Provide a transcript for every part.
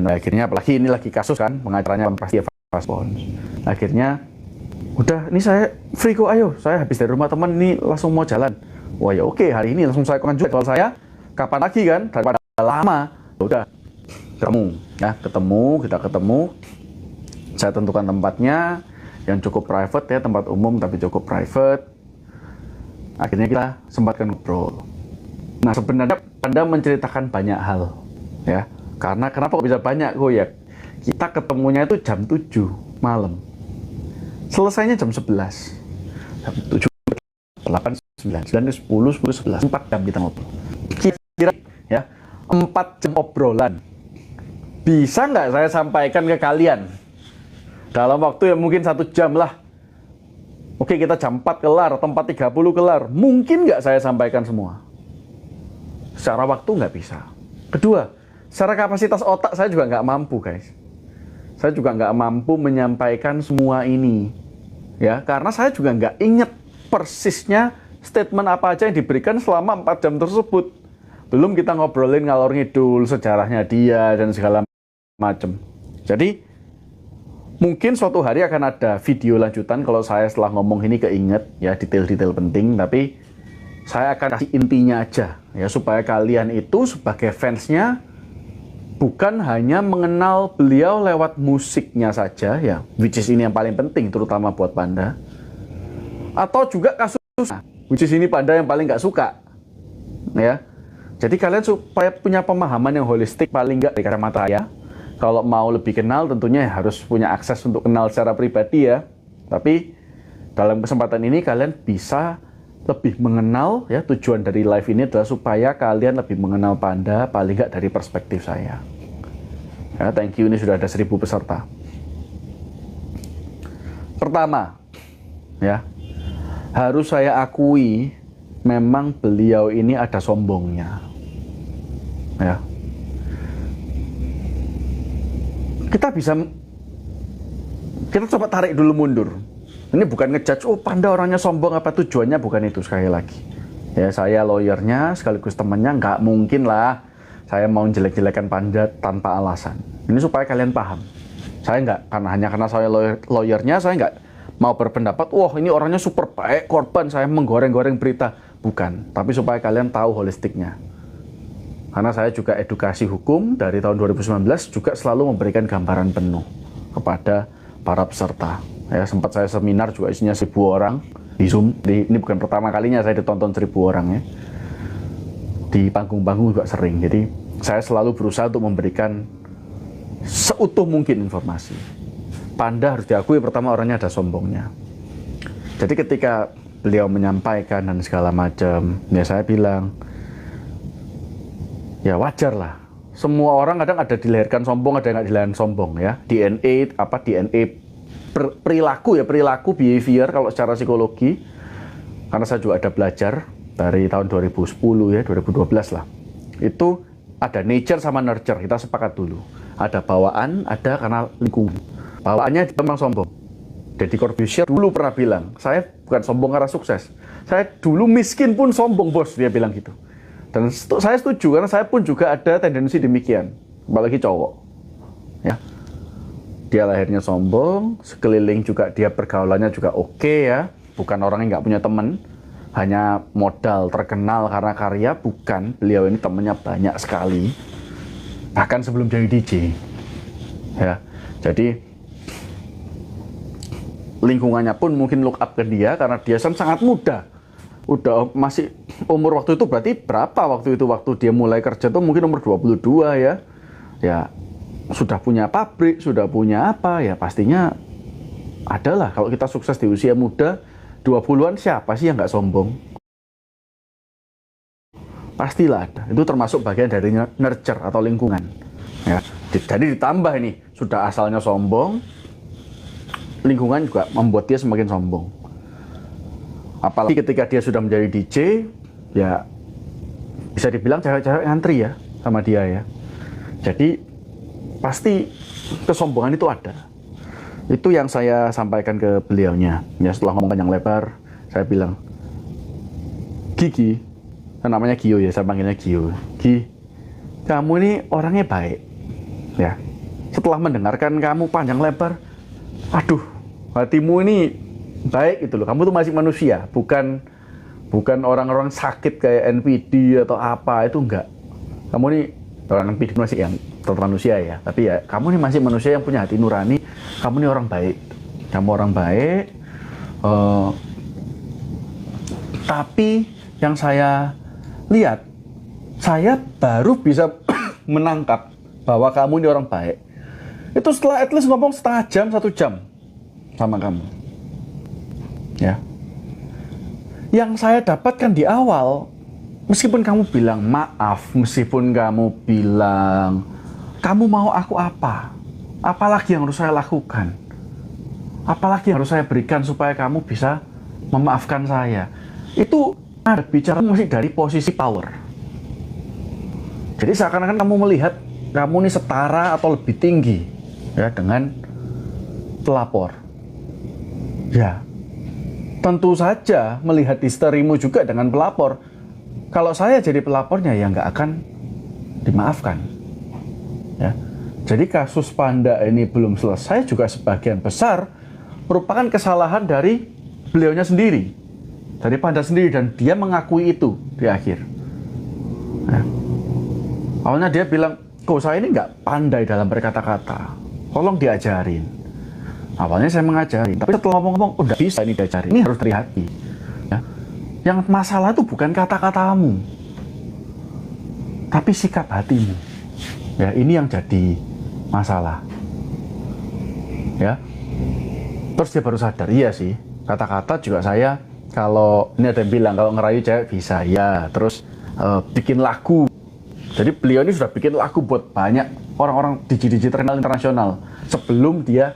akhirnya, apalagi ini lagi kasus kan, pengacaranya pasti respons. Akhirnya, udah, ini saya free kok, ayo, saya habis dari rumah teman, ini langsung mau jalan. Wah ya oke, hari ini langsung saya konjuk. Kalau saya, kapan lagi kan, daripada lama. Udah, kita ketemu. Saya tentukan tempatnya, yang cukup private ya, tempat umum tapi cukup private. Akhirnya kita sempatkan ngobrol. Nah sebenarnya Anda menceritakan banyak hal, ya. Karena kenapa kok bisa banyak kok ya? Kita ketemunya itu jam 7 malam. Selesainya jam 11. Jam 7, 8, 9, 10, 11, 4 jam kita ngobrol. Kira-kira ya, 4 jam obrolan. Bisa nggak saya sampaikan ke kalian? Dalam waktu yang mungkin 1 jam lah. Oke, kita jam 4 kelar, atau 4.30 kelar. Mungkin nggak saya sampaikan semua? Secara waktu nggak bisa. Kedua, secara kapasitas otak saya juga nggak mampu, guys. Saya juga nggak mampu menyampaikan semua ini. Ya, karena saya juga nggak inget persisnya statement apa aja yang diberikan selama 4 jam tersebut. Belum kita ngobrolin ngalor ngidul, sejarahnya dia, dan segala macam. Jadi, mungkin suatu hari akan ada video lanjutan kalau saya setelah ngomong ini keinget ya detail-detail penting, tapi saya akan kasih intinya aja ya supaya kalian itu sebagai fansnya bukan hanya mengenal beliau lewat musiknya saja ya, which is ini yang paling penting terutama buat Panda, atau juga kasusnya, which is ini Panda yang paling nggak suka ya. Jadi kalian supaya punya pemahaman yang holistik paling nggak dari kacamata saya. Kalau mau lebih kenal tentunya harus punya akses untuk kenal secara pribadi ya. Tapi dalam kesempatan ini kalian bisa lebih mengenal ya, tujuan dari live ini adalah supaya kalian lebih mengenal Panda paling nggak dari perspektif saya. Ya, thank you, ini sudah ada 1.000 peserta. Pertama, ya, harus saya akui memang beliau ini ada sombongnya. Ya. Kita coba tarik dulu mundur. Ini bukan ngejudge, oh Panda orangnya sombong apa, tujuannya bukan itu sekali lagi. Ya, saya lawyernya sekaligus temannya, nggak mungkin lah saya mau jelek-jelekan Panda tanpa alasan. Ini supaya kalian paham. Saya karena saya lawyernya, saya nggak mau berpendapat, wah ini orangnya super baik, korban saya menggoreng-goreng berita. Bukan, tapi supaya kalian tahu holistiknya. Karena saya juga edukasi hukum dari tahun 2019 juga selalu memberikan gambaran penuh kepada para peserta. Ya, sempat saya seminar juga isinya 1.000 orang di Zoom. Ini bukan pertama kalinya saya ditonton 1.000 orang ya. Di panggung-panggung juga sering. Jadi saya selalu berusaha untuk memberikan seutuh mungkin informasi. Panda harus diakui pertama orangnya ada sombongnya. Jadi ketika beliau menyampaikan dan segala macam, ya saya bilang, ya wajar lah. Semua orang kadang ada dilahirkan sombong, ada yang nggak dilahirkan sombong ya. DNA perilaku behavior kalau secara psikologi. Karena saya juga ada belajar dari tahun 2010 ya, 2012 lah. Itu ada nature sama nurture, kita sepakat dulu. Ada bawaan, ada karena lingkungan. Bawaannya memang sombong. Deddy Corbuzier dulu pernah bilang, saya bukan sombong karena sukses. Saya dulu miskin pun sombong bos, dia bilang gitu. Dan saya setuju, karena saya pun juga ada tendensi demikian. Apalagi cowok. Ya. Dia lahirnya sombong, sekeliling juga dia pergaulannya juga oke ya. Bukan orang yang nggak punya teman. Hanya modal terkenal karena karya, bukan. Beliau ini temannya banyak sekali. Bahkan sebelum jadi DJ. Ya. Jadi, lingkungannya pun mungkin look up ke dia, karena dia sangat muda. Udah masih umur waktu itu berarti berapa waktu dia mulai kerja tuh mungkin umur 22 ya. Ya sudah punya pabrik, sudah punya apa ya, pastinya adalah kalau kita sukses di usia muda 20-an, siapa sih yang nggak sombong? Pastilah ada. Itu termasuk bagian dari nurture atau lingkungan. Ya. Jadi ditambah ini, sudah asalnya sombong, lingkungan juga membuat dia semakin sombong. Apalagi ketika dia sudah menjadi DJ, ya bisa dibilang cewek-cewek ngantri ya sama dia ya. Jadi pasti kesombongan itu ada. Itu yang saya sampaikan ke beliaunya. Ya setelah ngomong panjang lebar, saya bilang, Gigi, namanya Gio ya, saya panggilnya Gio. Gi, kamu ini orangnya baik, ya. setelah mendengarkan kamu panjang lebar, aduh, hatimu ini baik gitu loh. Kamu tuh masih manusia, bukan orang-orang sakit kayak NPD atau apa, itu enggak. Kamu nih orang NPD masih yang tetap manusia ya, tapi ya kamu nih masih manusia yang punya hati nurani. Kamu nih orang baik. Kamu orang baik. Tapi yang saya lihat, saya baru bisa menangkap bahwa kamu ini orang baik itu setelah at least ngomong setengah jam, 1 jam sama kamu. Ya. Yang saya dapatkan di awal, meskipun kamu bilang maaf, meskipun kamu bilang kamu mau aku apa, apalagi yang harus saya lakukan, apalagi yang harus saya berikan supaya kamu bisa memaafkan saya, itu ada bicara masih dari posisi power. Jadi seakan-akan kamu melihat kamu ini setara atau lebih tinggi ya dengan pelapor. Ya, tentu saja melihat histerimu juga dengan pelapor. Kalau saya jadi pelapornya ya nggak akan dimaafkan. Ya, jadi kasus Panda ini belum selesai juga sebagian besar merupakan kesalahan dari beliaunya sendiri, dari Panda sendiri, dan dia mengakui itu di akhir. Ya. Awalnya dia bilang, kok saya ini nggak pandai dalam berkata-kata, tolong diajarin. Awalnya saya mengajarin, tapi setelah ngomong-ngomong, udah bisa ini diajarin, ini harus hati-hati. Ya. Yang masalah itu bukan kata-katamu, tapi sikap hatimu. Ya, ini yang jadi masalah. Ya. Terus dia baru sadar, iya sih, kata-kata juga saya, kalau ini ada yang bilang, kalau ngerayu cewek bisa, ya. Terus bikin lagu. Jadi beliau ini sudah bikin lagu buat banyak orang-orang DJ-DJ terkenal internasional sebelum dia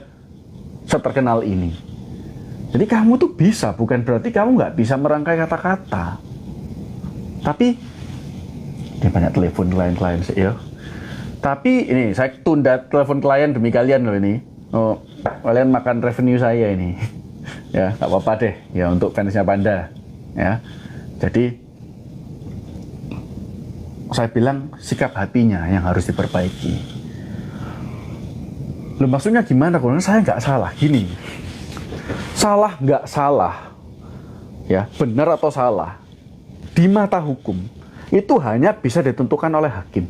seterkenal ini. Jadi kamu tuh bisa, bukan berarti kamu nggak bisa merangkai kata-kata. Tapi dia banyak telepon klien-klien sih ya. Tapi ini saya tunda telepon klien demi kalian loh ini. Oh, kalian makan revenue saya ini. Ya, nggak apa-apa deh. Ya untuk fansnya Panda. Ya, jadi saya bilang sikap hatinya yang harus diperbaiki. Loh, maksudnya gimana? Kalau saya nggak salah, gini. Salah nggak salah, ya benar atau salah di mata hukum itu hanya bisa ditentukan oleh hakim.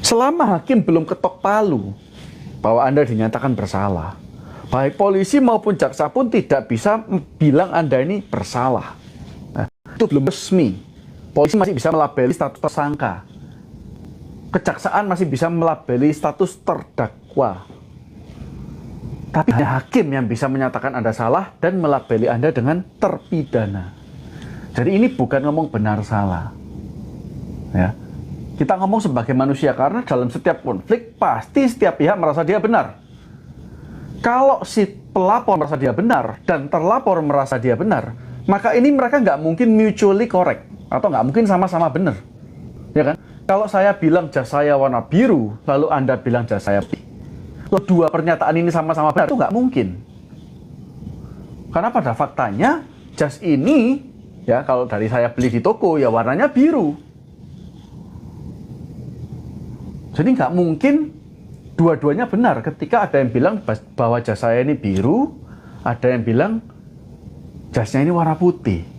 Selama hakim belum ketok palu bahwa Anda dinyatakan bersalah, baik polisi maupun jaksa pun tidak bisa bilang Anda ini bersalah. Nah, itu belum resmi. Polisi masih bisa melabeli status tersangka. Kejaksaan masih bisa melabeli status terdakwa. Tapi hanya hakim yang bisa menyatakan Anda salah dan melabeli Anda dengan terpidana. Jadi ini bukan ngomong benar salah. Ya. Kita ngomong sebagai manusia karena dalam setiap konflik pasti setiap pihak merasa dia benar. Kalau si pelapor merasa dia benar dan terlapor merasa dia benar, maka ini mereka nggak mungkin mutually correct. Atau nggak mungkin sama-sama benar, ya kan? Kalau saya bilang jas saya warna biru, lalu Anda bilang jas saya putih, lalu dua pernyataan ini sama-sama benar, itu nggak mungkin. Karena pada faktanya, jas ini, ya kalau dari saya beli di toko, ya warnanya biru. Jadi nggak mungkin dua-duanya benar ketika ada yang bilang bahwa jas saya ini biru, ada yang bilang jasnya ini warna putih.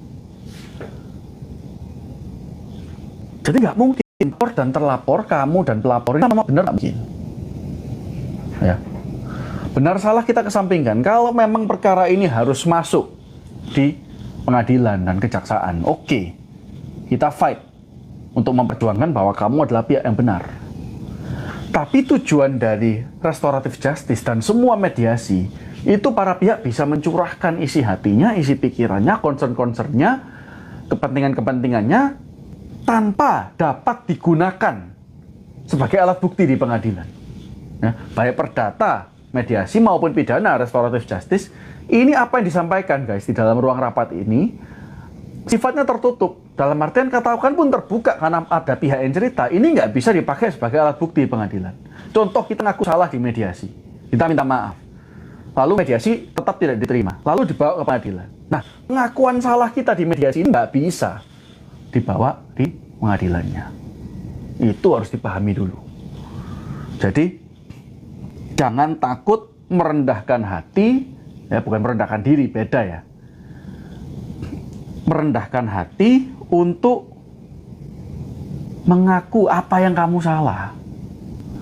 Jadi nggak mungkin pelapor dan terlapor, kamu dan pelapor ini sama benar, nggak mungkin. Ya. Benar salah kita kesampingkan. Kalau memang perkara ini harus masuk di pengadilan dan kejaksaan, oke, kita fight untuk memperjuangkan bahwa kamu adalah pihak yang benar. Tapi tujuan dari restoratif justice dan semua mediasi itu para pihak bisa mencurahkan isi hatinya, isi pikirannya, concern-concernnya, kepentingan-kepentingannya tanpa dapat digunakan sebagai alat bukti di pengadilan. Ya, baik perdata, mediasi maupun pidana, restoratif justice, ini apa yang disampaikan guys di dalam ruang rapat ini sifatnya tertutup. Dalam artian katakan pun terbuka karena ada pihak yang cerita, ini nggak bisa dipakai sebagai alat bukti di pengadilan. Contoh kita ngaku salah di mediasi, kita minta maaf, lalu mediasi tetap tidak diterima, lalu dibawa ke pengadilan. Nah, pengakuan salah kita di mediasi ini nggak bisa dibawa di pengadilannya. Itu harus dipahami dulu. Jadi jangan takut merendahkan hati, ya bukan merendahkan diri, beda ya. Merendahkan hati untuk mengaku apa yang kamu salah.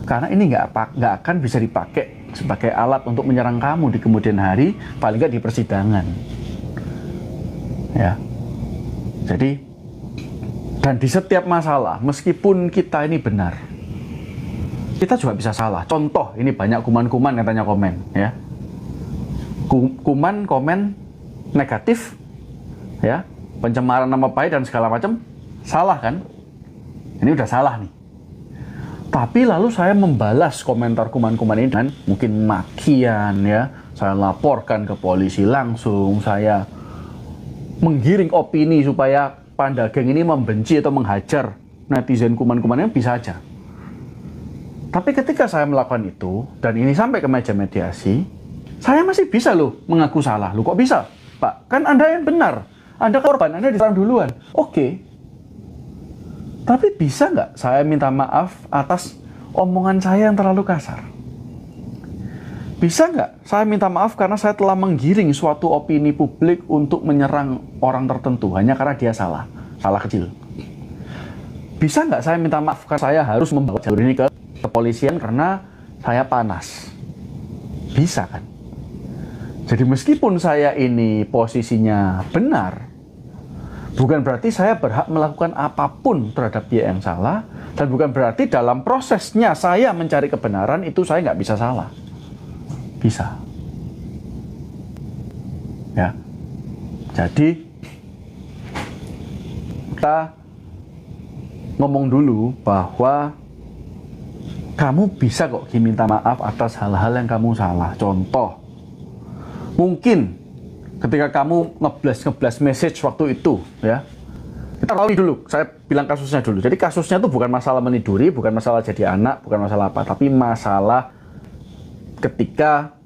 Karena ini nggak akan bisa dipakai sebagai alat untuk menyerang kamu di kemudian hari, paling nggak di persidangan. Ya. Jadi, dan di setiap masalah, meskipun kita ini benar, kita juga bisa salah. Contoh, ini banyak kuman-kuman yang tanya komen, ya. Kuman komen negatif, ya, pencemaran nama baik dan segala macam, salah kan? Ini udah salah nih. Tapi lalu saya membalas komentar kuman-kuman ini dengan mungkin makian, ya. Saya laporkan ke polisi langsung, saya menggiring opini supaya Panda Geng ini membenci atau menghajar netizen kuman-kumannya, bisa aja. Tapi ketika saya melakukan itu, dan ini sampai ke meja mediasi, saya masih bisa loh mengaku salah. Loh kok bisa? Pak, kan Anda yang benar. Anda korban, Anda diserang duluan. Oke. Tapi bisa nggak saya minta maaf atas omongan saya yang terlalu kasar? Bisa nggak saya minta maaf karena saya telah menggiring suatu opini publik untuk menyerang orang tertentu hanya karena dia salah kecil? Bisa nggak saya minta maaf karena saya harus membawa jalur ini ke kepolisian karena saya panas? Bisa kan? Jadi meskipun saya ini posisinya benar, bukan berarti saya berhak melakukan apapun terhadap dia yang salah, dan bukan berarti dalam prosesnya saya mencari kebenaran itu saya nggak bisa salah. Bisa. Ya. Jadi kita ngomong dulu bahwa kamu bisa kok diminta maaf atas hal-hal yang kamu salah. Contoh, mungkin ketika kamu ngeblas message waktu itu, ya. Kita tahu dulu, saya bilang kasusnya dulu. Jadi kasusnya itu bukan masalah meniduri, bukan masalah jadi anak, bukan masalah apa, tapi masalah ketika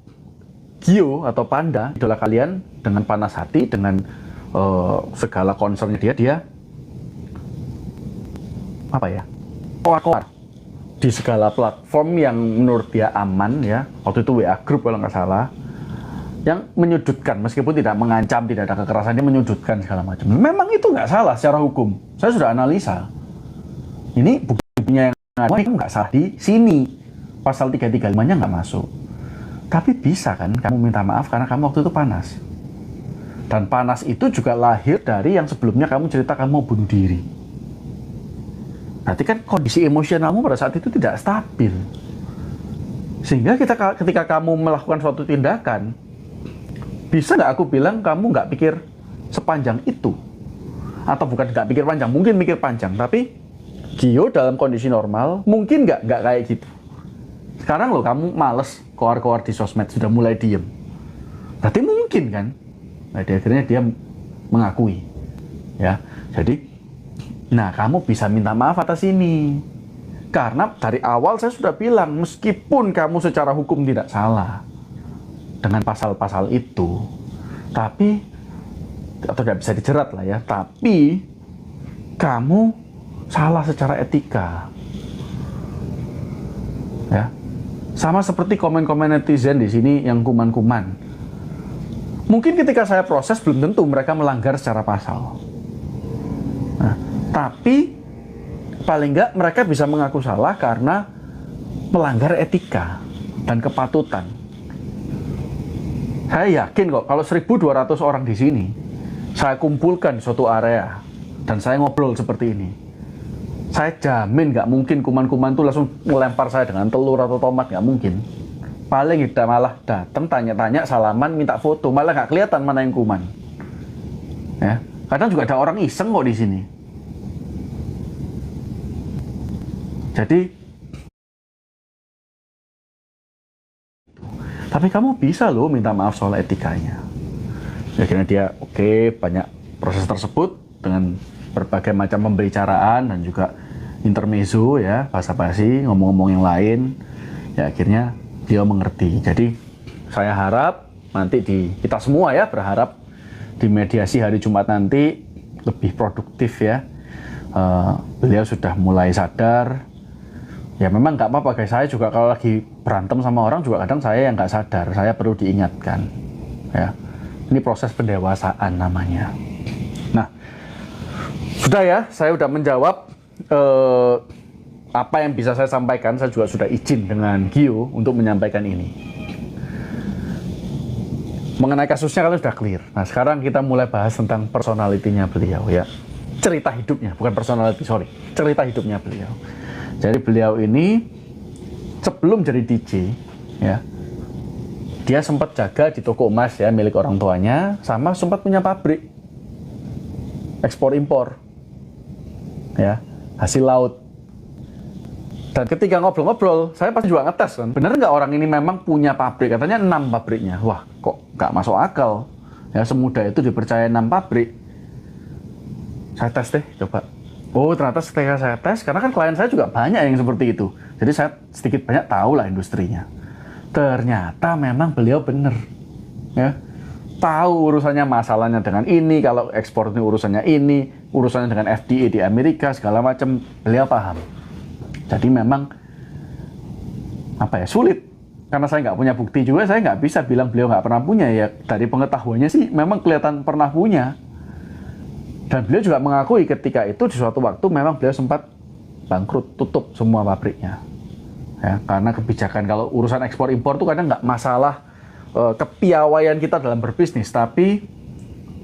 Gio atau Panda, idola kalian, dengan panas hati, dengan segala concernnya dia apa ya, keluar di segala platform yang menurut dia aman, ya. Waktu itu WA Group kalau nggak salah, yang menyudutkan, meskipun tidak mengancam, tidak ada kekerasan, dia menyudutkan segala macam. Memang itu nggak salah secara hukum. Saya sudah analisa. Ini buktinya yang ada, itu nggak salah di sini. Pasal 335-nya nggak masuk. Tapi bisa kan kamu minta maaf karena kamu waktu itu panas. Dan panas itu juga lahir dari yang sebelumnya kamu cerita kamu mau bunuh diri. Berarti kan kondisi emosionalmu pada saat itu tidak stabil. Sehingga ketika kamu melakukan suatu tindakan, bisa nggak aku bilang kamu nggak pikir sepanjang itu? Atau bukan nggak pikir panjang, mungkin mikir panjang. Tapi Gio dalam kondisi normal, mungkin nggak kayak gitu. Sekarang loh kamu males keluar-keluar di sosmed, sudah mulai diem. Berarti mungkin kan? Nah, akhirnya dia mengakui. Ya, jadi, nah kamu bisa minta maaf atas ini. Karena dari awal saya sudah bilang, meskipun kamu secara hukum tidak salah dengan pasal-pasal itu, tapi, atau tidak bisa dijerat lah ya, tapi kamu salah secara etika. Ya. Sama seperti komen-komen netizen di sini yang kuman-kuman. Mungkin ketika saya proses belum tentu mereka melanggar secara pasal. Nah, tapi paling nggak mereka bisa mengaku salah karena melanggar etika dan kepatutan. Saya yakin kok kalau 1.200 orang di sini saya kumpulkan di suatu area dan saya ngobrol seperti ini, saya jamin nggak mungkin kuman-kuman tuh langsung melempar saya dengan telur atau tomat, nggak mungkin. Paling kita malah datang tanya-tanya, salaman, minta foto, malah nggak kelihatan mana yang kuman. Ya, kadang juga ada orang iseng kok di sini. Jadi, tapi kamu bisa loh minta maaf soal etikanya. Ya, akhirnya dia oke, banyak proses tersebut dengan berbagai macam pembicaraan dan juga intermezzo, ya, basa-basi, ngomong-ngomong yang lain. Ya, akhirnya dia mengerti. Jadi saya harap nanti kita semua ya berharap di mediasi hari Jumat nanti lebih produktif, ya. Beliau sudah mulai sadar, Ya memang nggak apa-apa guys, saya juga kalau lagi berantem sama orang juga kadang saya yang nggak sadar, saya perlu diingatkan. Ya, ini proses pendewasaan namanya. Nah, sudah ya, saya udah menjawab apa yang bisa saya sampaikan. Saya juga sudah izin dengan Gio untuk menyampaikan ini. Mengenai kasusnya kalian sudah clear. Nah, sekarang kita mulai bahas tentang personalitinya beliau ya. Cerita hidupnya, bukan personality, sorry. Cerita hidupnya beliau. Jadi beliau ini sebelum jadi DJ ya, dia sempat jaga di toko emas ya milik orang tuanya, sama sempat punya pabrik ekspor impor ya, hasil laut. Dan ketika ngobrol-ngobrol, saya pasti juga ngetes kan, bener nggak orang ini memang punya pabrik? Katanya 6 pabriknya. Wah, kok nggak masuk akal ya, semudah itu dipercaya 6 pabrik. Saya tes deh, coba. Oh, ternyata ketika saya tes, karena kan klien saya juga banyak yang seperti itu. Jadi saya sedikit banyak tahu lah industrinya. Ternyata memang beliau bener. Ya. Tahu urusannya, masalahnya dengan ini, kalau ekspor ini urusannya ini, urusannya dengan FDA di Amerika, segala macam, beliau paham. Jadi memang, apa ya, sulit. Karena saya nggak punya bukti juga, saya nggak bisa bilang beliau nggak pernah punya. Ya, dari pengetahuannya sih memang kelihatan pernah punya. Dan beliau juga mengakui ketika itu di suatu waktu memang beliau sempat bangkrut, tutup semua pabriknya. Ya, karena kebijakan kalau urusan ekspor impor itu kadang nggak masalah kepiawaian kita dalam berbisnis, tapi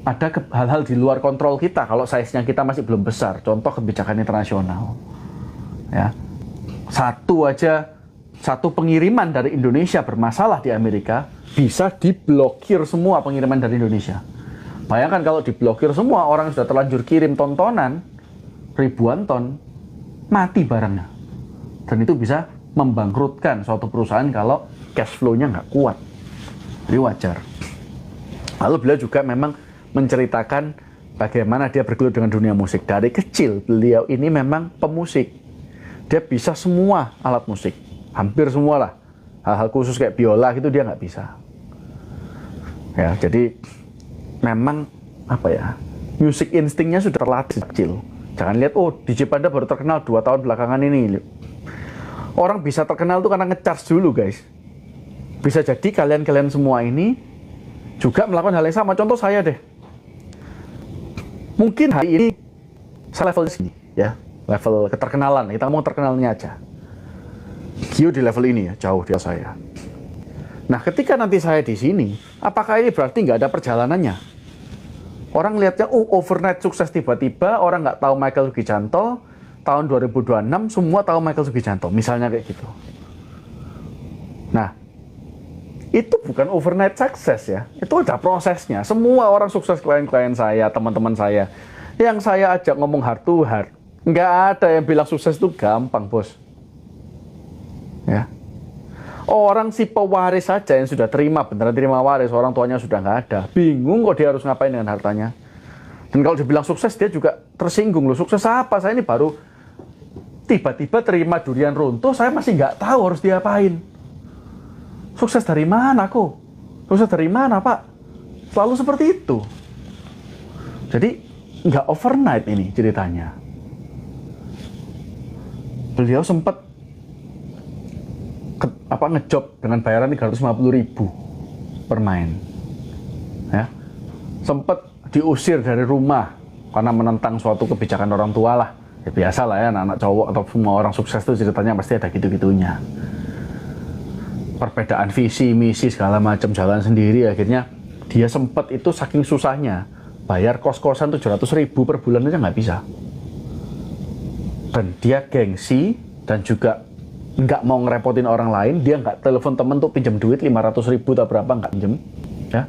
ada hal-hal di luar kontrol kita kalau size-nya kita masih belum besar. Contoh kebijakan internasional. Ya. Satu pengiriman dari Indonesia bermasalah di Amerika bisa diblokir semua pengiriman dari Indonesia. Bayangkan kalau diblokir semua, orang sudah terlanjur kirim tontonan, ribuan ton, mati barangnya. Dan itu bisa membangkrutkan suatu perusahaan kalau cash flow-nya nggak kuat. Jadi wajar. Lalu beliau juga memang menceritakan bagaimana dia bergelut dengan dunia musik. Dari kecil, beliau ini memang pemusik. Dia bisa semua alat musik. Hampir semua lah. Hal-hal khusus kayak biola gitu dia nggak bisa. Ya, jadi memang apa ya, music instingnya sudah terlatih kecil. Jangan lihat, oh DJ Panda baru terkenal 2 tahun belakangan ini. Orang bisa terkenal tuh karena nge-charge dulu guys. Bisa jadi kalian semua ini juga melakukan hal yang sama. Contoh saya deh, mungkin hari ini saya level di sini ya, level keterkenalan. Kita mau terkenalnya aja. Gio di level ini ya, jauh dia saya. Nah, ketika nanti saya di sini, apakah ini berarti nggak ada perjalanannya? Orang lihatnya, overnight sukses tiba-tiba, orang nggak tahu Michael Sugijanto, tahun 2026 semua tahu Michael Sugijanto, misalnya kayak gitu. Nah, itu bukan overnight sukses ya, itu ada prosesnya. Semua orang sukses, klien-klien saya, teman-teman saya, yang saya ajak ngomong heart to heart, nggak ada yang bilang sukses itu gampang, bos. Ya. Orang si pewaris saja yang sudah terima, beneran terima waris, orang tuanya sudah nggak ada, bingung kok dia harus ngapain dengan hartanya. Dan kalau dibilang sukses, dia juga tersinggung loh. Sukses apa? Saya ini baru tiba-tiba terima durian runtuh, saya masih nggak tahu harus diapain. Sukses dari mana kok? Sukses dari mana Pak? Selalu seperti itu. Jadi nggak overnight ini ceritanya. Beliau sempat ngejob dengan bayaran 350.000 per main. Ya. Sempat diusir dari rumah karena menentang suatu kebijakan orang tua lah. Ya biasa lah ya, anak-anak cowok atau semua orang sukses itu ceritanya pasti ada gitu-gitunya. Perbedaan visi, misi segala macam, jalan sendiri, akhirnya dia sempat itu saking susahnya bayar kos-kosan 700.000 per bulan aja nggak bisa. Dan dia gengsi dan juga nggak mau ngerepotin orang lain, dia nggak telepon temen tuh pinjam duit 500.000 atau berapa, nggak pinjem, ya.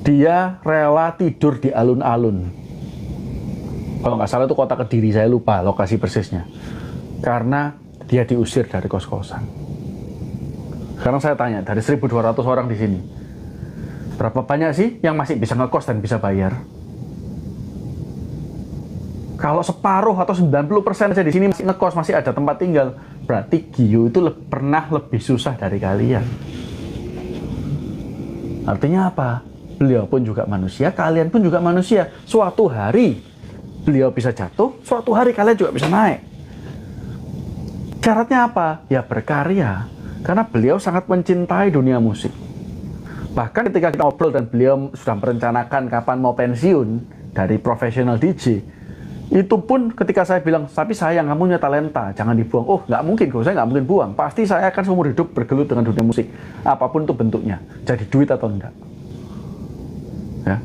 Dia rela tidur di alun-alun. Kalau nggak salah itu kota Kediri, saya lupa lokasi persisnya. Karena dia diusir dari kos-kosan. Sekarang saya tanya, dari 1.200 orang di sini, berapa banyak sih yang masih bisa ngekos dan bisa bayar? Kalau separuh atau 90% aja di sini masih ngekos, masih ada tempat tinggal, berarti Gio itu pernah lebih susah dari kalian. Artinya apa? Beliau pun juga manusia, kalian pun juga manusia. Suatu hari beliau bisa jatuh, suatu hari kalian juga bisa naik. Syaratnya apa? Ya berkarya. Karena beliau sangat mencintai dunia musik. Bahkan ketika kita ngobrol dan beliau sudah merencanakan kapan mau pensiun dari profesional DJ, itu pun ketika saya bilang, tapi sayang kamu punya talenta, jangan dibuang. Oh, nggak mungkin kok, saya nggak mungkin buang. Pasti saya akan seumur hidup bergelut dengan dunia musik. Apapun itu bentuknya, jadi duit atau enggak. Ya.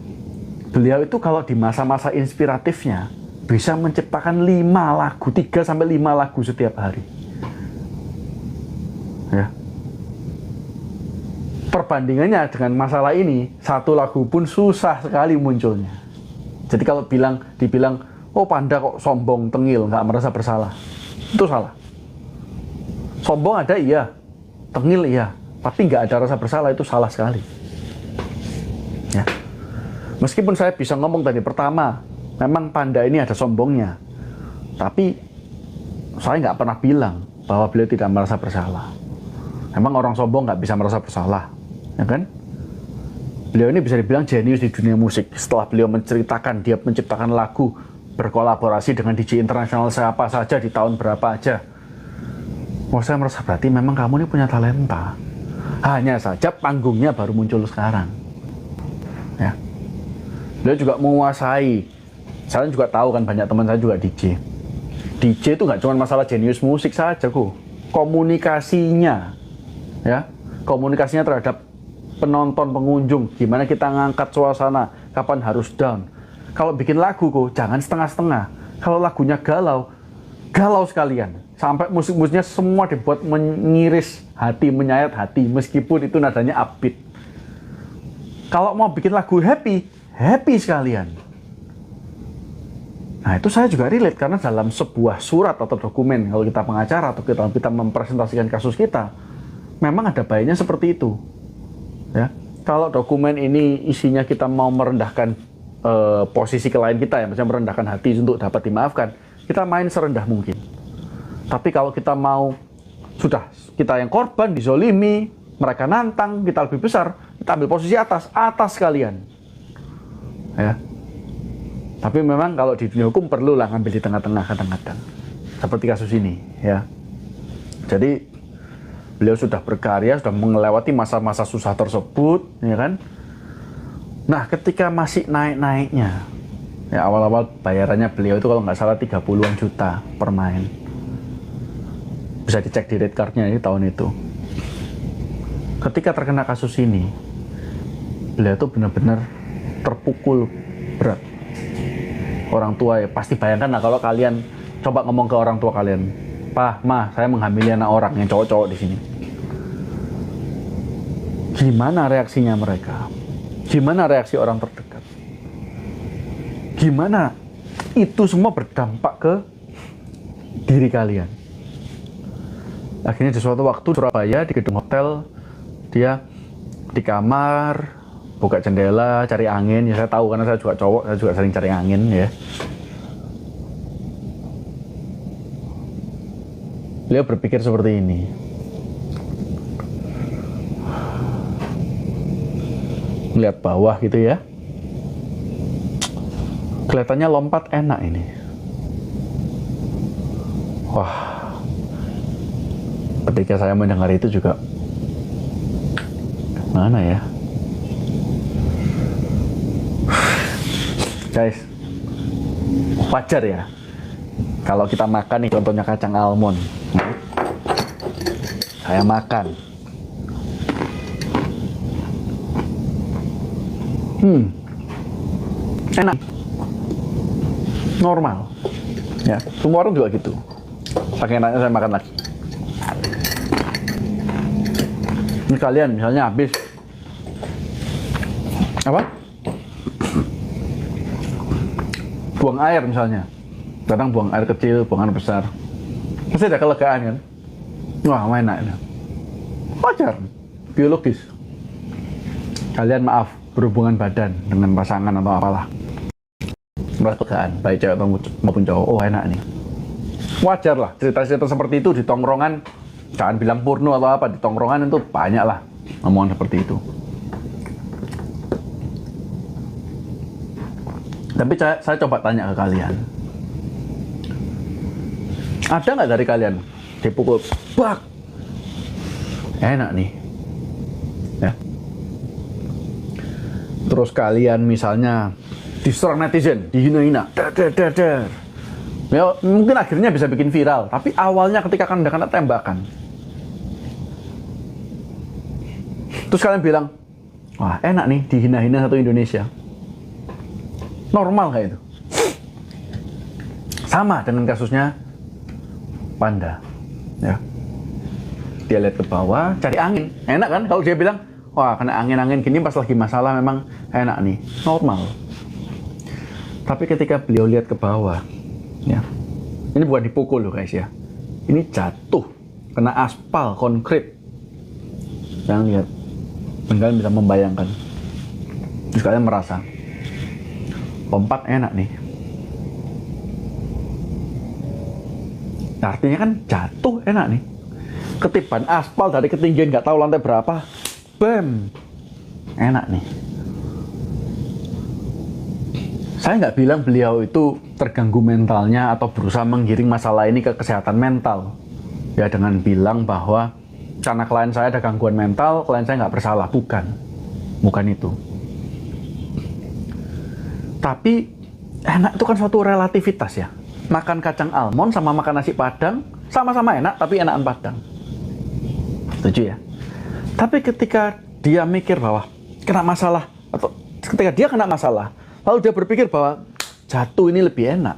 Beliau itu kalau di masa-masa inspiratifnya, bisa menciptakan 5 lagu, 3-5 lagu setiap hari. Ya. Perbandingannya dengan masalah ini, 1 lagu pun susah sekali munculnya. Jadi kalau dibilang, oh Panda kok sombong, tengil, nggak merasa bersalah, itu salah. Sombong ada iya, tengil iya, tapi nggak ada rasa bersalah, itu salah sekali. Ya. Meskipun saya bisa ngomong tadi pertama, memang Panda ini ada sombongnya, tapi saya nggak pernah bilang bahwa beliau tidak merasa bersalah. Memang orang sombong nggak bisa merasa bersalah, ya kan? Beliau ini bisa dibilang jenius di dunia musik. Setelah beliau menceritakan, dia menciptakan lagu, berkolaborasi dengan DJ internasional siapa saja di tahun berapa aja. Oh, saya merasa berarti memang kamu ini punya talenta. Hanya saja panggungnya baru muncul sekarang. Ya. Beliau juga menguasai. Saya juga tahu kan banyak teman saya juga DJ. DJ itu nggak cuma masalah jenius musik saja kok. Komunikasinya, ya, komunikasinya terhadap penonton, pengunjung. Gimana kita ngangkat suasana, kapan harus down. Kalau bikin lagu kok jangan setengah-setengah. Kalau lagunya galau, galau sekalian. Sampai musik-musiknya semua dibuat mengiris hati, menyayat hati, meskipun itu nadanya upbeat. Kalau mau bikin lagu happy, happy sekalian. Nah itu saya juga relate, karena dalam sebuah surat atau dokumen, kalau kita pengacara atau kita mempresentasikan kasus kita, memang ada baiknya seperti itu. Ya, kalau dokumen ini isinya kita mau merendahkan posisi klien kita, ya, misalnya merendahkan hati untuk dapat dimaafkan, kita main serendah mungkin. Tapi kalau kita mau, sudah kita yang korban, dizolimi, mereka nantang, kita lebih besar, kita ambil posisi atas sekalian. Ya. Tapi memang kalau di dunia hukum perlulah ngambil di tengah-tengah kadang-kadang. Seperti kasus ini, ya. Jadi beliau sudah berkarya, sudah melewati masa-masa susah tersebut, ya kan? Nah, ketika masih naik-naiknya, ya awal-awal bayarannya beliau itu kalau nggak salah 30-an juta per main. Bisa dicek di rate card-nya ini tahun itu. Ketika terkena kasus ini, beliau itu benar-benar terpukul berat. Orang tua ya, pasti bayangkan lah kalau kalian coba ngomong ke orang tua kalian, "Pak, Ma, saya menghamili anak orang," yang cowok-cowok di sini. Gimana reaksinya mereka? Gimana reaksi orang terdekat? Gimana itu semua berdampak ke diri kalian? Akhirnya di suatu waktu di Surabaya, di gedung hotel, dia di kamar, buka jendela, cari angin. Ya saya tahu karena saya juga cowok, saya juga sering cari angin ya. Beliau berpikir seperti ini. Lihat bawah gitu ya. Kelihatannya lompat enak ini. Wah. Ketika saya mendengar itu juga, mana ya? Guys, wajar ya. Kalau kita makan nih, contohnya kacang almond. Saya makan. Enak, normal, ya. Semua orang juga gitu. Saking enaknya saya makan lagi. Ini kalian misalnya habis apa? Buang air misalnya. Kadang buang air kecil, buang air besar. Pasti ada kelegaan kan? Wah, enak ini. Wajar, biologis. Kalian maaf, berhubungan badan dengan pasangan atau apalah, merasa baik cewek maupun cowok, oh enak nih, wajar lah. Cerita-cerita seperti itu di tongkrongan, jangan bilang porno atau apa, di tongkrongan itu banyak lah omongan seperti itu. Tapi saya coba tanya ke kalian, ada nggak dari kalian dipukul, bak, enak nih, ya. Terus kalian misalnya diserang netizen, dihina-hina, dar. Ya, mungkin akhirnya bisa bikin viral, tapi awalnya ketika Anda kena tembakan, terus kalian bilang, wah enak nih dihina-hina satu Indonesia. Normal kayak itu. Sama dengan kasusnya Panda. Ya. Dia lihat ke bawah, cari angin. Enak kan kalau dia bilang, wah kena angin-angin gini pas lagi masalah memang enak nih. Normal. Tapi ketika beliau lihat ke bawah, ya, ini bukan dipukul loh guys ya. Ini jatuh, kena aspal, konkrit. Jangan lihat. Dan kalian bisa membayangkan. Terus kalian merasa, lompat enak nih. Artinya kan jatuh enak nih. Ketiban aspal dari ketinggian nggak tahu lantai berapa, bam, enak nih. Saya nggak bilang beliau itu terganggu mentalnya atau berusaha menggiring masalah ini ke kesehatan mental. Ya dengan bilang bahwa karena klien saya ada gangguan mental, klien saya nggak bersalah. Bukan itu. Tapi enak itu kan suatu relativitas ya. Makan kacang almond sama makan nasi padang sama-sama enak, tapi enakan padang. Setuju ya? Tapi ketika dia mikir bahwa kena masalah, atau ketika dia kena masalah, lalu dia berpikir bahwa jatuh ini lebih enak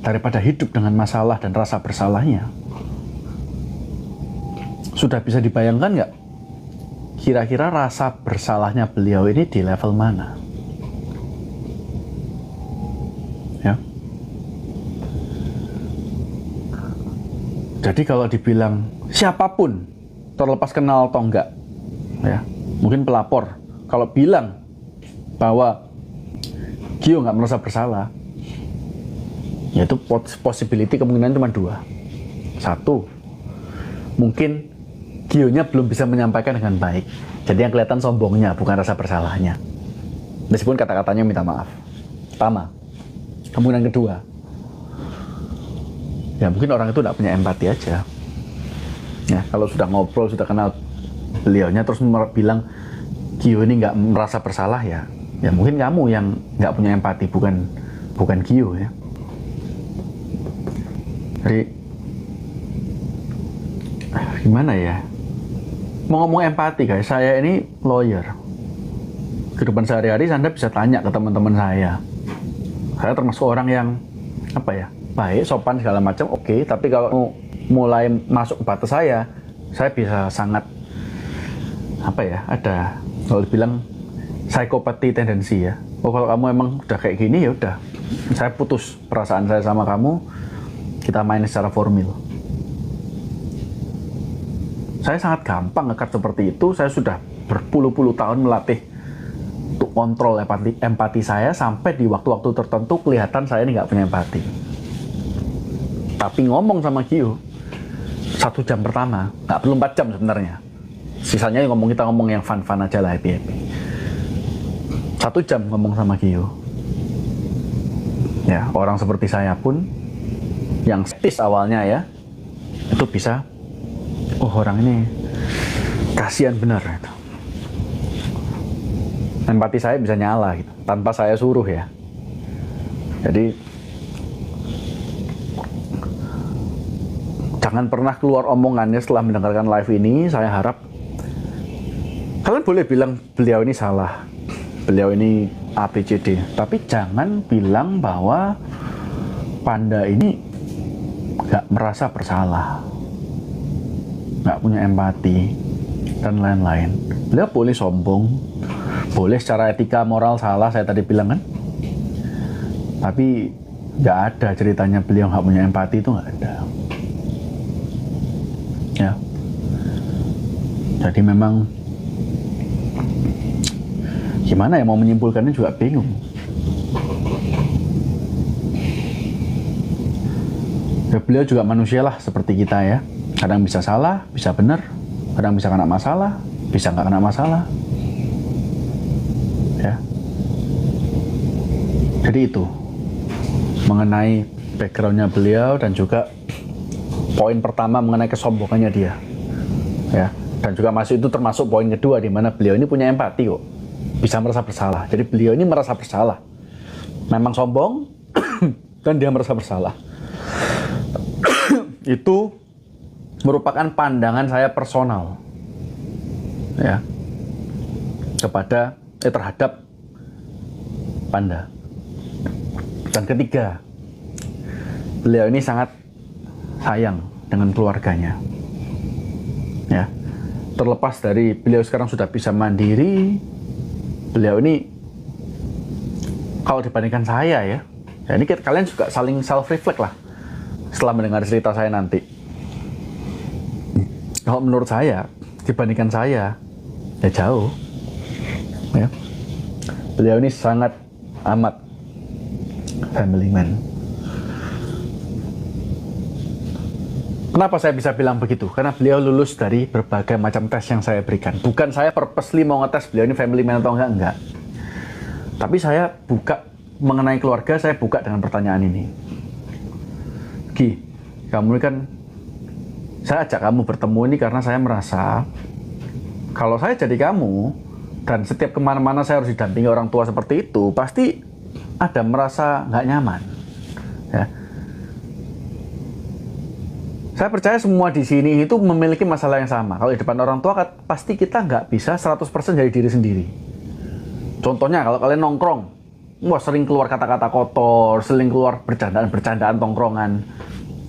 daripada hidup dengan masalah dan rasa bersalahnya. Sudah bisa dibayangkan nggak? Kira-kira rasa bersalahnya beliau ini di level mana? Ya. Jadi kalau dibilang siapapun, terlepas kenal atau enggak, ya, mungkin pelapor, kalau bilang bahwa Gio nggak merasa bersalah, yaitu possibility kemungkinan cuma dua. Satu, mungkin Gio-nya belum bisa menyampaikan dengan baik. Jadi yang kelihatan sombongnya, bukan rasa bersalahnya. Meskipun kata-katanya minta maaf. Pertama. Kemungkinan kedua, ya mungkin orang itu tidak punya empati aja. Ya, kalau sudah ngobrol, sudah kenal beliaunya, terus bilang Gio ini nggak merasa bersalah, ya mungkin kamu yang nggak punya empati, bukan Gio ya. Jadi gimana ya? Mau ngomong empati guys, saya ini lawyer. Kehidupan sehari-hari Anda bisa tanya ke teman-teman saya. Saya termasuk orang yang baik, sopan segala macam, oke. Tapi kalau mulai masuk ke batas saya bisa sangat ada kalau dibilang psikopati tendensi ya. Oh kalau kamu emang udah kayak gini ya udah, saya putus perasaan saya sama kamu, kita main secara formal. Saya sangat gampang ngekat seperti itu. Saya sudah berpuluh-puluh tahun melatih untuk kontrol empati saya, sampai di waktu-waktu tertentu kelihatan saya ini nggak punya empati. Tapi ngomong sama Gio 1 jam pertama, nggak perlu 4 jam sebenarnya. Sisanya kita ngomong yang fun-fun aja lah, happy-happy. 1 jam ngomong sama Gio. Ya, orang seperti saya pun yang skeptis awalnya ya, itu bisa, oh orang ini kasihan benar gitu. Empati saya bisa nyala gitu, tanpa saya suruh ya. Jadi jangan pernah keluar omongannya setelah mendengarkan live ini. Saya harap kalian boleh bilang beliau ini salah, beliau ini ABCD, tapi jangan bilang bahwa Panda ini nggak merasa bersalah, nggak punya empati, dan lain-lain. Beliau boleh sombong, boleh secara etika moral salah, saya tadi bilang kan. Tapi nggak ada ceritanya beliau nggak punya empati, itu nggak ada. Ya. Jadi memang gimana ya, mau menyimpulkannya juga bingung. Ya, beliau juga manusia lah seperti kita ya. Kadang bisa salah, bisa benar, kadang bisa kena masalah, bisa nggak kena masalah. Ya. Jadi itu mengenai backgroundnya beliau dan juga poin pertama mengenai kesombongannya dia, ya. Dan juga masuk itu termasuk poin kedua di mana beliau ini punya empati kok, bisa merasa bersalah. Jadi beliau ini merasa bersalah, memang sombong dan dia merasa bersalah. Itu merupakan pandangan saya personal, ya, terhadap Panda. Dan ketiga, beliau ini sangat sayang dengan keluarganya, ya. Terlepas dari beliau sekarang sudah bisa mandiri, beliau ini kalau dibandingkan saya, ya ini kalian juga saling self reflect lah setelah mendengar cerita saya nanti. Kalau menurut saya, dibandingkan saya, ya jauh, ya. Beliau ini sangat amat family man. Kenapa saya bisa bilang begitu? Karena beliau lulus dari berbagai macam tes yang saya berikan. Bukan saya purposely mau ngetes beliau ini family man atau enggak. Tapi saya buka mengenai keluarga, saya buka dengan pertanyaan ini. Gi, kamu ini kan, saya ajak kamu bertemu ini karena saya merasa kalau saya jadi kamu dan setiap kemana-mana saya harus didampingi orang tua seperti itu, pasti ada merasa nggak nyaman, ya. Saya percaya semua di sini itu memiliki masalah yang sama. Kalau di depan orang tua, pasti kita nggak bisa 100% jadi diri sendiri. Contohnya, kalau kalian nongkrong, wah sering keluar kata-kata kotor, sering keluar bercandaan-bercandaan tongkrongan.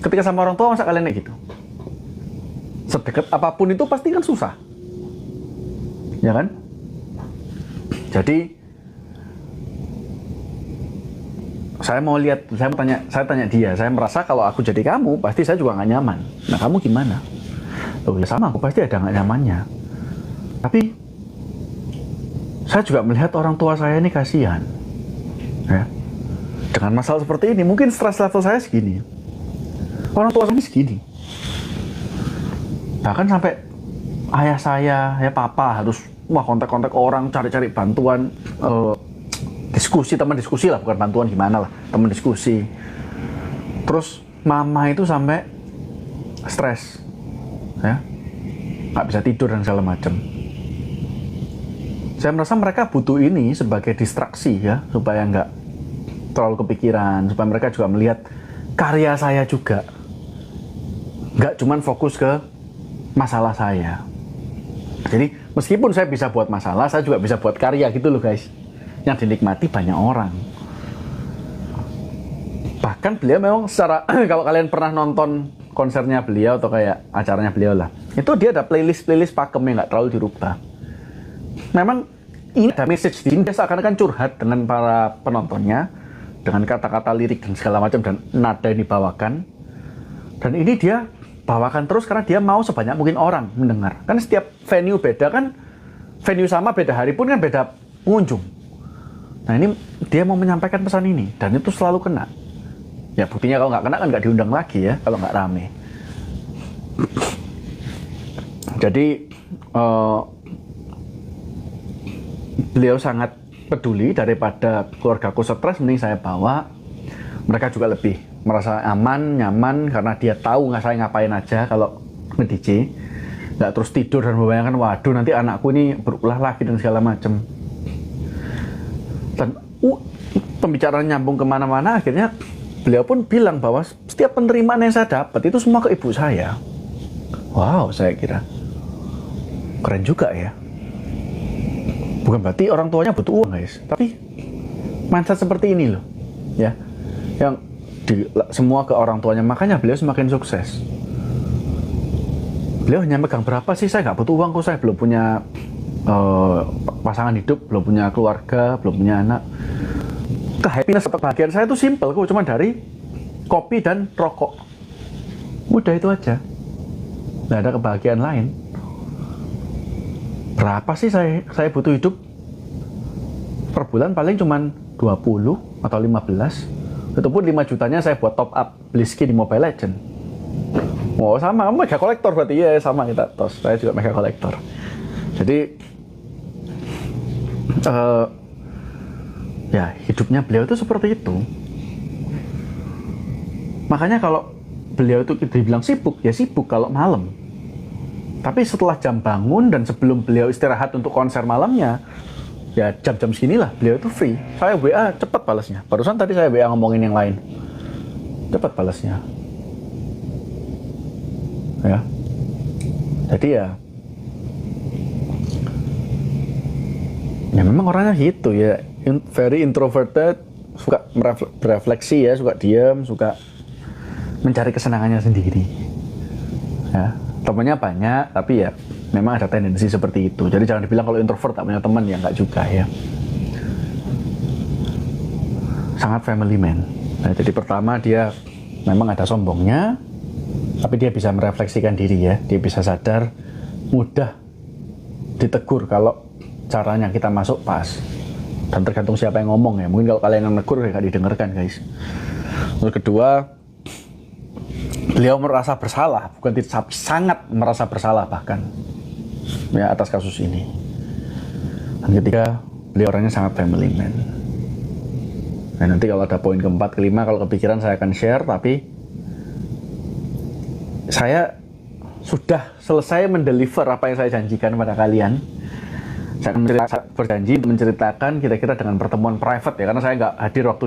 Ketika sama orang tua, masa kalian kayak gitu? Sedekat apapun itu pasti kan susah. Ya kan? Jadi, saya tanya dia, saya merasa kalau aku jadi kamu, pasti saya juga nggak nyaman. Nah, kamu gimana? Loh, ya sama, aku pasti ada nggak nyamannya. Tapi, saya juga melihat orang tua saya ini kasihan, ya. Dengan masalah seperti ini, mungkin stres level saya segini. Orang tua saya ini segini. Bahkan sampai ayah saya, ya papa harus kontak-kontak orang, cari-cari bantuan, teman diskusi lah, bukan bantuan gimana lah, teman diskusi. Terus mama itu sampai stres, ya, nggak bisa tidur dan segala macam. Saya merasa mereka butuh ini sebagai distraksi, ya, supaya nggak terlalu kepikiran, supaya mereka juga melihat karya saya juga, nggak cuman fokus ke masalah saya. Jadi meskipun saya bisa buat masalah, saya juga bisa buat karya gitu loh guys, yang dinikmati banyak orang. Bahkan beliau memang secara kalau kalian pernah nonton konsernya beliau atau kayak acaranya beliau lah, itu dia ada playlist pakem yang nggak terlalu dirubah. Memang ini ada message di sini, dia seakan-akan curhat dengan para penontonnya dengan kata-kata lirik dan segala macam dan nada yang dibawakan. Dan ini dia bawakan terus karena dia mau sebanyak mungkin orang mendengar. Kan setiap venue beda kan, venue sama beda hari pun kan beda pengunjung. Nah ini dia mau menyampaikan pesan ini dan itu selalu kena. Ya buktinya kalau nggak kena kan nggak diundang lagi ya, kalau nggak rame. Jadi beliau sangat peduli, daripada keluargaku stres mending saya bawa. Mereka juga lebih merasa aman, nyaman karena dia tahu nggak saya ngapain aja kalau nge-DJ. Nggak terus tidur dan membayangkan waduh nanti anakku ini berulah lagi dan segala macam. Dan pembicaraan nyambung kemana-mana, akhirnya beliau pun bilang bahwa setiap penerimaan yang saya dapat itu semua ke ibu saya. Wow, saya kira keren juga ya. Bukan berarti orang tuanya butuh uang guys, tapi mindset seperti ini loh, ya, yang semua ke orang tuanya. Makanya beliau semakin sukses. Beliau hanya megang berapa sih, saya nggak butuh uang kok, saya belum punya pasangan hidup, belum punya keluarga, belum punya anak. Happiness atau kebahagiaan saya itu simple kok, cuma dari kopi dan rokok. Udah itu aja, nggak ada kebahagiaan lain. Berapa sih saya butuh hidup? Per bulan paling cuma 20 atau 15. Itu pun 5 jutanya saya buat top up beli skin di Mobile Legends. Oh sama, kamu mega kolektor berarti ya, sama kita tos. Saya juga mega kolektor. Jadi ya hidupnya beliau itu seperti itu. Makanya kalau beliau itu dibilang sibuk, ya sibuk kalau malam. Tapi setelah jam bangun dan sebelum beliau istirahat untuk konser malamnya, ya jam-jam seginilah beliau itu free. Saya WA cepat balasnya. Barusan tadi saya WA ngomongin yang lain, cepat balasnya. Ya, jadi ya memang orangnya gitu ya, very introverted, suka berefleksi ya, suka diam, suka mencari kesenangannya sendiri. Ya, temannya banyak, tapi ya memang ada tendensi seperti itu. Jadi jangan dibilang kalau introvert tak punya teman, ya nggak juga ya. Sangat family man. Nah, jadi pertama dia memang ada sombongnya, tapi dia bisa merefleksikan diri ya. Dia bisa sadar, mudah ditegur kalau caranya kita masuk pas. Dan tergantung siapa yang ngomong ya. Mungkin kalau kalian yang negur ya nggak didengarkan guys. Terus kedua, beliau merasa bersalah, bukan tidak, sangat merasa bersalah bahkan ya atas kasus ini. Dan ketiga, beliau orangnya sangat family man. Nah, nanti kalau ada poin keempat, kelima, kalau kepikiran saya akan share, tapi saya sudah selesai mendeliver apa yang saya janjikan kepada kalian. Saya akan berjanji untuk menceritakan kira-kira dengan pertemuan private ya, karena saya nggak hadir waktu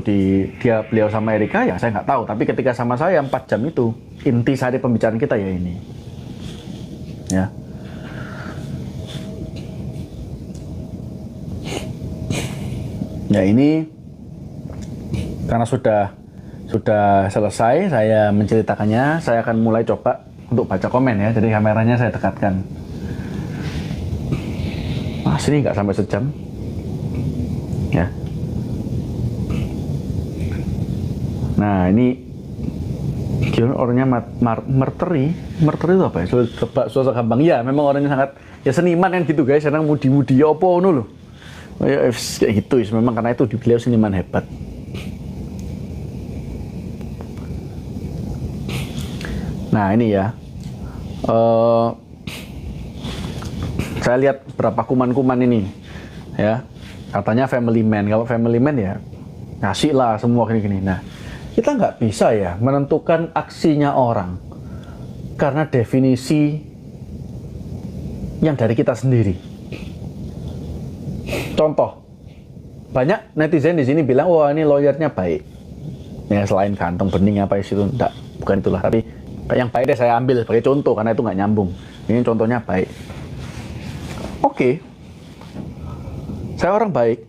beliau sama Erika ya, saya nggak tahu. Tapi ketika sama saya 4 jam itu, inti sari pembicaraan kita ya ini. Ya. Ya ini karena sudah selesai saya menceritakannya, saya akan mulai coba untuk baca komen ya. Jadi kameranya saya dekatkan. Sini nggak sampai sejam. Ya. Nah ini gimana orangnya merteri itu apa ya? Susah gampang ya. Memang orangnya sangat ya seniman kan gitu guys. Senang mudi-mudi apa ngono loh. Ya kayak gitu. Memang karena itu beliau seniman hebat. Nah ini ya, saya lihat berapa kuman-kuman ini, ya katanya family man. Kalau family man ya ngasih lah semua gini-gini. Nah kita nggak bisa ya menentukan aksinya orang karena definisi yang dari kita sendiri. Contoh, banyak netizen di sini bilang wah ini lawyernya baik. Ya selain ganteng bening apa itu enggak, bukan itulah, tapi yang baik deh saya ambil sebagai contoh karena itu nggak nyambung. Ini contohnya baik. Oke, saya orang baik.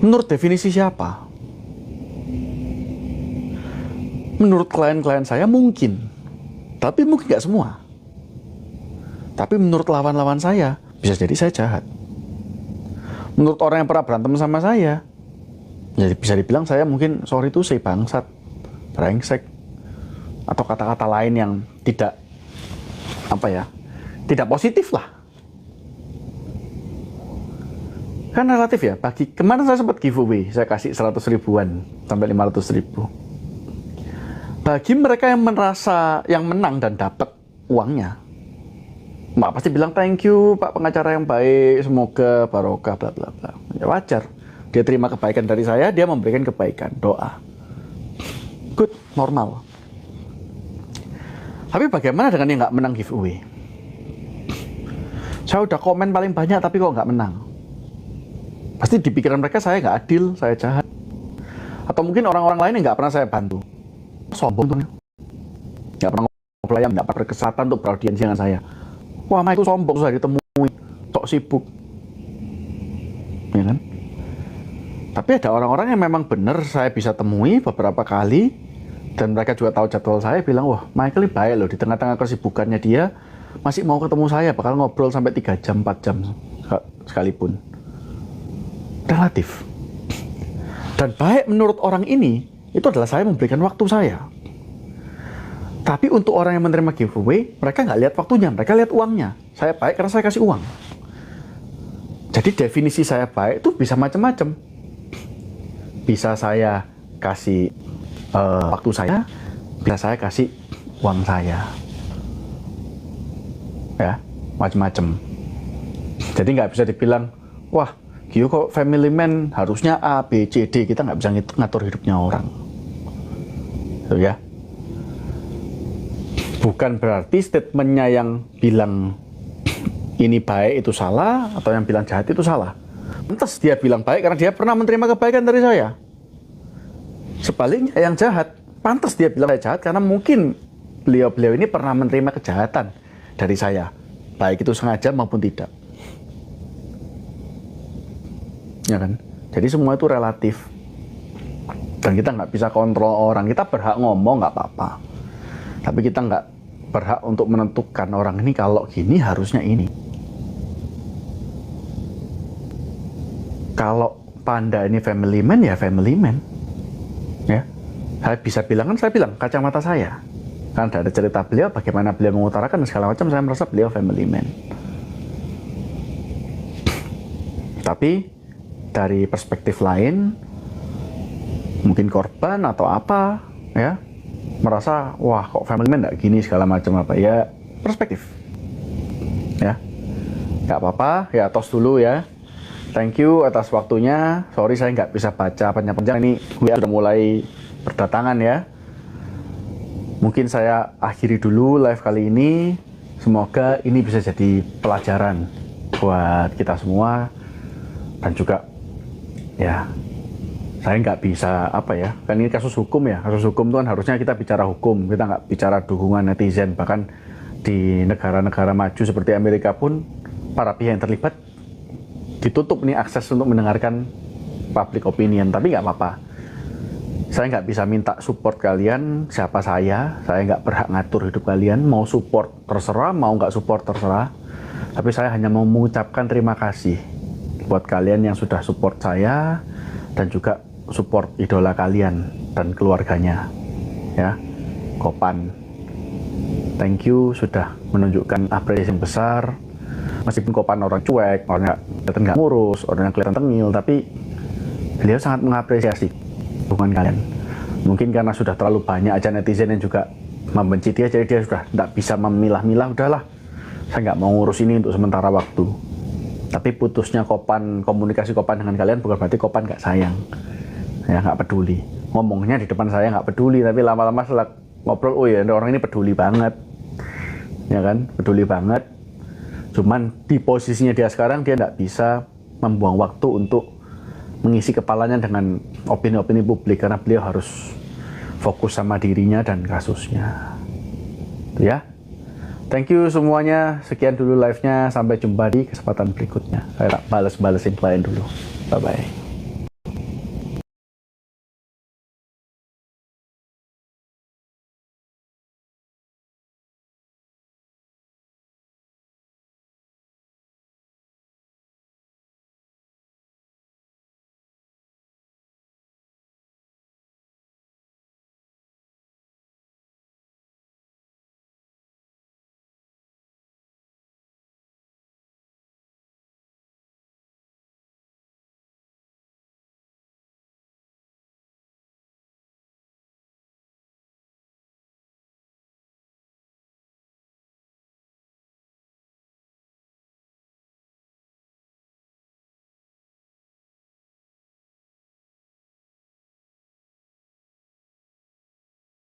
Menurut definisi siapa? Menurut klien-klien saya mungkin, tapi mungkin nggak semua. Tapi menurut lawan-lawan saya bisa jadi saya jahat. Menurut orang yang pernah berantem sama saya, jadi bisa dibilang saya mungkin sorry tuh say bangsat, brengsek, atau kata-kata lain yang tidak tidak positif lah. Kan relatif ya. Kemarin saya sempat giveaway, saya kasih 100 ribuan sampai 500 ribu. Bagi mereka yang merasa yang menang dan dapat uangnya, Mbak pasti bilang thank you Pak pengacara yang baik, semoga barokah bla bla bla. Ya wajar. Dia terima kebaikan dari saya, dia memberikan kebaikan, doa. Good, normal. Tapi bagaimana dengan yang nggak menang giveaway? Saya udah komen paling banyak tapi kok nggak menang. Pasti di pikiran mereka saya nggak adil, saya jahat. Atau mungkin orang-orang lain yang nggak pernah saya bantu. Sombong tuh. Nggak pernah ngobrol ayam, nggak pernah berkesempatan untuk beraudiensi dengan saya. Wah, Mike itu sombong, susah ditemui. Tok sibuk. Ya kan? Tapi ada orang-orang yang memang benar saya bisa temui beberapa kali. Dan mereka juga tahu jadwal saya, bilang, wah Michael ini baik loh, di tengah-tengah kesibukannya dia masih mau ketemu saya, bakal ngobrol sampai 3 jam, 4 jam sekalipun. Relatif. Dan baik menurut orang ini, itu adalah saya memberikan waktu saya. Tapi untuk orang yang menerima giveaway, mereka nggak lihat waktunya, mereka lihat uangnya. Saya baik karena saya kasih uang. Jadi definisi saya baik itu bisa macam-macam. Bisa saya kasih waktu saya, bisa saya kasih uang saya, ya macam-macam. Jadi nggak bisa dibilang, wah Gio kok family man harusnya A, B, C, D, kita nggak bisa ngatur hidupnya orang, tuh ya. Bukan berarti statementnya yang bilang ini baik itu salah, atau yang bilang jahat itu salah. Pantas dia bilang baik karena dia pernah menerima kebaikan dari saya. Sebaliknya yang jahat, pantas dia bilang saya jahat karena mungkin beliau-beliau ini pernah menerima kejahatan dari saya, baik itu sengaja maupun tidak. Ya kan? Jadi semua itu relatif. Dan kita nggak bisa kontrol orang. Kita berhak ngomong nggak apa-apa. Tapi kita nggak berhak untuk menentukan orang ini kalau gini harusnya ini. Kalau Panda ini family man, ya family man. Ya, saya bisa bilang, kan saya bilang kacamata saya. Kan ada cerita beliau, bagaimana beliau mengutarakan dan segala macam, saya merasa beliau family man. Tapi dari perspektif lain, mungkin korban atau apa, ya, merasa wah kok family man nggak gini segala macam apa, ya perspektif. Ya, nggak apa-apa, ya tos dulu ya. Thank you atas waktunya. Sorry saya nggak bisa baca panjang-panjang, ini WA sudah mulai berdatangan ya. Mungkin saya akhiri dulu live kali ini. Semoga ini bisa jadi pelajaran buat kita semua. Dan juga ya, saya nggak bisa apa ya, kan ini kasus hukum ya. Kasus hukum itu kan harusnya kita bicara hukum, kita nggak bicara dukungan netizen. Bahkan di negara-negara maju seperti Amerika pun para pihak yang terlibat ditutup nih akses untuk mendengarkan public opinion. Tapi nggak apa-apa, saya nggak bisa minta support kalian. Siapa saya nggak berhak ngatur hidup kalian. Mau support terserah, mau nggak support terserah. Tapi saya hanya mau mengucapkan terima kasih buat kalian yang sudah support saya dan juga support idola kalian dan keluarganya ya, Kopan. Thank you sudah menunjukkan apresiasi yang besar. Meskipun Kopan orang cuek, orang nggak ngurus, orang yang kelihatan tengil, tapi beliau sangat mengapresiasi hubungan kalian. Mungkin karena sudah terlalu banyak aja netizen yang juga membenci dia, jadi dia sudah nggak bisa memilah-milah. Udahlah, saya nggak mau ngurus ini untuk sementara waktu. Tapi putusnya Kopan, komunikasi Kopan dengan kalian bukan berarti Kopan nggak sayang, ya nggak peduli. Ngomongnya di depan saya nggak peduli, tapi lama-lama setelah ngobrol, oh ya orang ini peduli banget, ya kan, peduli banget. Cuman di posisinya dia sekarang, dia nggak bisa membuang waktu untuk mengisi kepalanya dengan opini-opini publik, karena beliau harus fokus sama dirinya dan kasusnya. Ya, thank you semuanya. Sekian dulu live-nya. Sampai jumpa di kesempatan berikutnya. Saya tak bales-balesin klien dulu. Bye-bye.